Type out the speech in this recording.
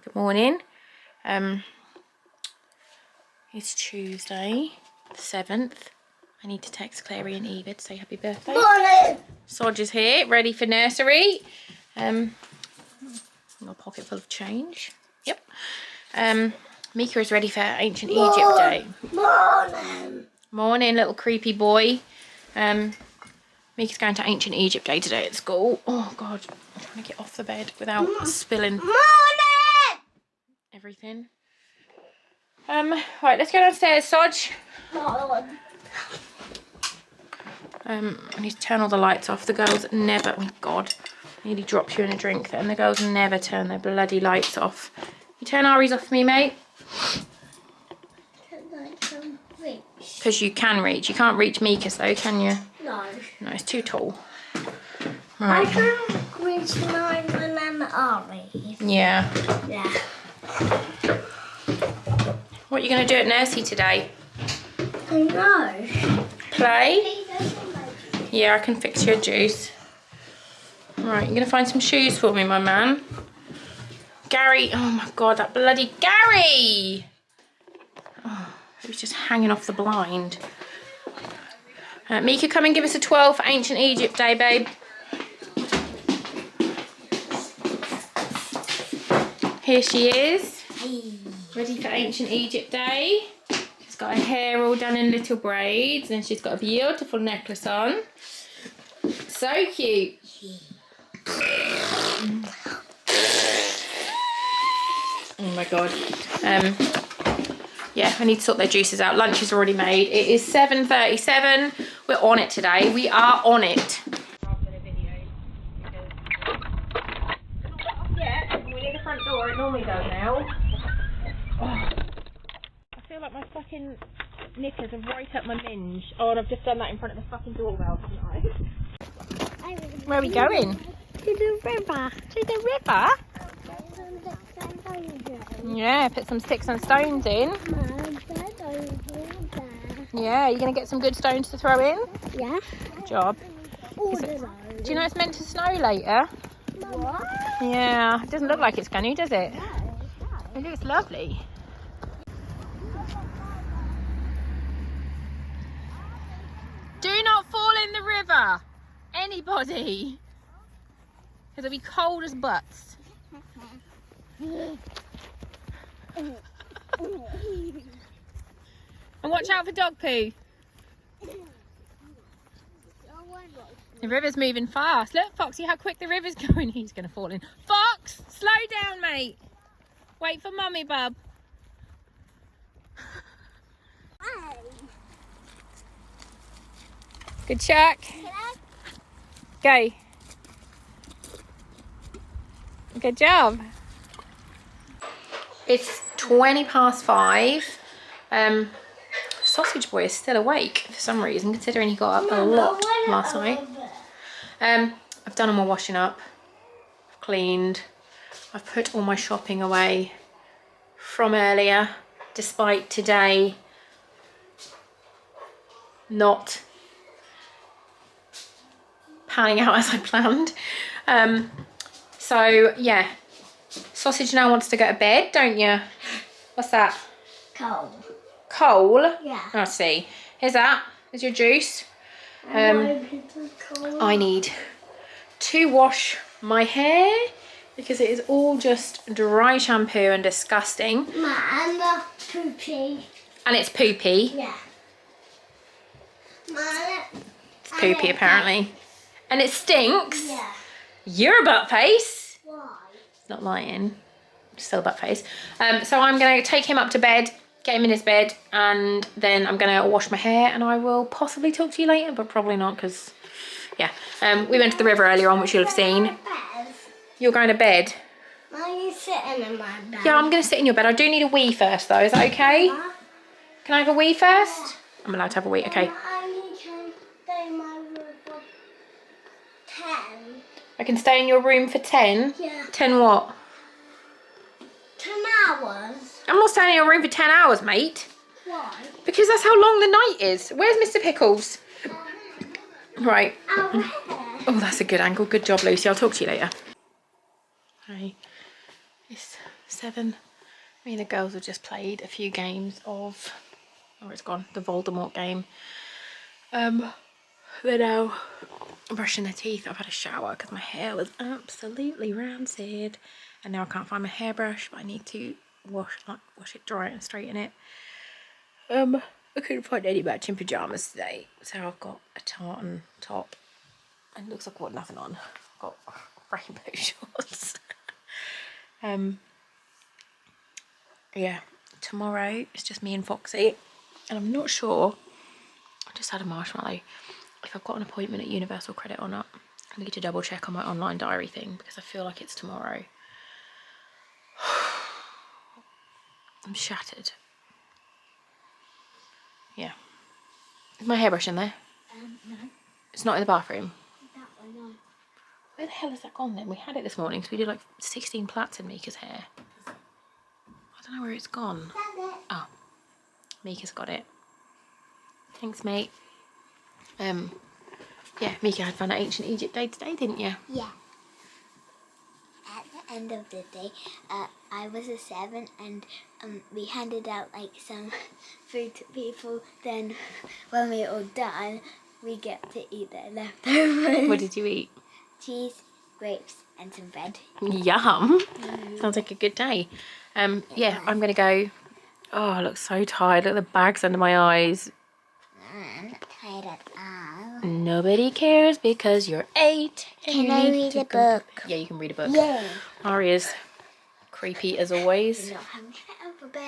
Good morning. It's Tuesday, the 7th. I need to text Clary and Eva to say happy birthday. Morning. Sodge is here, ready for nursery. Got a pocket full of change. Yep. Mika is ready for Ancient Egypt Day. Morning. Morning, little creepy boy. Mika's going to Ancient Egypt Day today at school. Oh God, I'm trying to get off the bed without spilling Morning. everything. Right, let's go downstairs, Sodge. Morning. I need to turn all the lights off. The girls never, oh God, nearly dropped you in a drink then. The girls never turn their bloody lights off. You turn Ari's off for me, mate? Because you can reach. You can't reach Mika's though, can you? No. No, it's too tall. I Right. can reach mine when I'm Ari. Yeah. Yeah. What are you going to do at nursery today? I know. Play? Yeah, I can fix your juice. Right, you're going to find some shoes for me, my man. Gary, oh my God, that bloody Gary! Oh, he was just hanging off the blind. Mika, come and give us a 12 for Ancient Egypt Day, babe. Here she is, ready for Ancient Egypt Day. She's got her hair all done in little braids and she's got a beautiful necklace on. So cute. Oh my God. Yeah, I need to sort their juices out. Lunch is already made. It is 7:37. We're on it today. We are on it. Yeah, we're near the front door. It normally does now. Oh, I feel like my fucking knickers are right up my minge. Oh, and I've just done that in front of the fucking doorbell. Where are we going? To the river. To the river? Yeah, put some sticks and stones in. Yeah, you're going to get some good stones to throw in? Yeah. Good job. Do you know it's meant to snow later? What? Yeah, it doesn't look like it's going to, does it? It looks lovely. Do not fall in the river. Anybody. Because it'll be cold as butts. And watch out for dog poo. The river's moving fast. Look, Foxy, how quick the river's going. He's going to fall in. Fox, slow down, mate. Wait for mummy, bub. Good chuck. Go. Good job. It's 20:05. Sausage boy is still awake for some reason, considering he got up a lot last night. I've done all my washing up. I've cleaned. I've put all my shopping away from earlier, despite today not panning out as I planned. So yeah, Sausage now wants to go to bed, don't you? What's that? Cold. Coal? Yeah. I see. Here's that. Here's your juice. I need to wash my hair because it is all just dry shampoo and disgusting. And poopy. And it's poopy. Yeah. It's poopy apparently. And it stinks. Yeah. You're a butt face. Why? It's not lying. Still a butt face. So I'm going to take him up to bed, get him in his bed, and then I'm going to wash my hair, and I will possibly talk to you later, but probably not because, yeah. We went to the river earlier on, which you'll have seen. You're going to bed? Are you sitting in my bed? Yeah, I'm going to sit in your bed. I do need a wee first, though. Is that okay? Can I have a wee first? I'm allowed to have a wee. Okay. I need to stay in my room for 10. I can stay in your room for 10? Yeah. 10 what? 10 hours. I'm not staying in your room for 10 hours, mate. Why? Because that's how long the night is. Where's Mr. Pickles? Right. Over here. Oh, that's a good angle. Good job, Lucy. I'll talk to you later. Okay. It's 7. Me and the girls have just played a few games of, oh, it's gone, the Voldemort game. They're now brushing their teeth. I've had a shower because my hair was absolutely rancid, and now I can't find my hairbrush, but I need to wash it, dry it and straighten it. I couldn't find any matching pyjamas today, so I've got a tartan top and it looks like I've got nothing on. I've got rainbow shorts. Yeah, tomorrow it's just me and Foxy, and I'm not sure, I just had a marshmallow, if I've got an appointment at Universal Credit or not. I need to double check on my online diary thing because I feel like it's tomorrow. I'm shattered. Yeah. Is my hairbrush in there? No. It's not in the bathroom? That one, no. Where the hell has that gone then? We had it this morning, so we did like 16 plaits in Mika's hair. I don't know where it's gone. That's it. Oh, Mika's got it. Thanks, mate. Yeah, Mika had fun at Ancient Egypt Day today, didn't you? Yeah. At the end of the day, I was a 7, and we handed out like some food to people. Then, when we're all done, we get to eat the leftovers. What did you eat? Cheese, grapes, and some bread. Yum. Sounds like a good day. Yeah, I'm gonna go. Oh, I look so tired. Look at the bags under my eyes. I'm not tired at all. Nobody cares because you're 8. And Can you I need read to a go- book? Yeah, you can read a book. Yeah. Aria's creepy as always. No, I'm getting up for bed.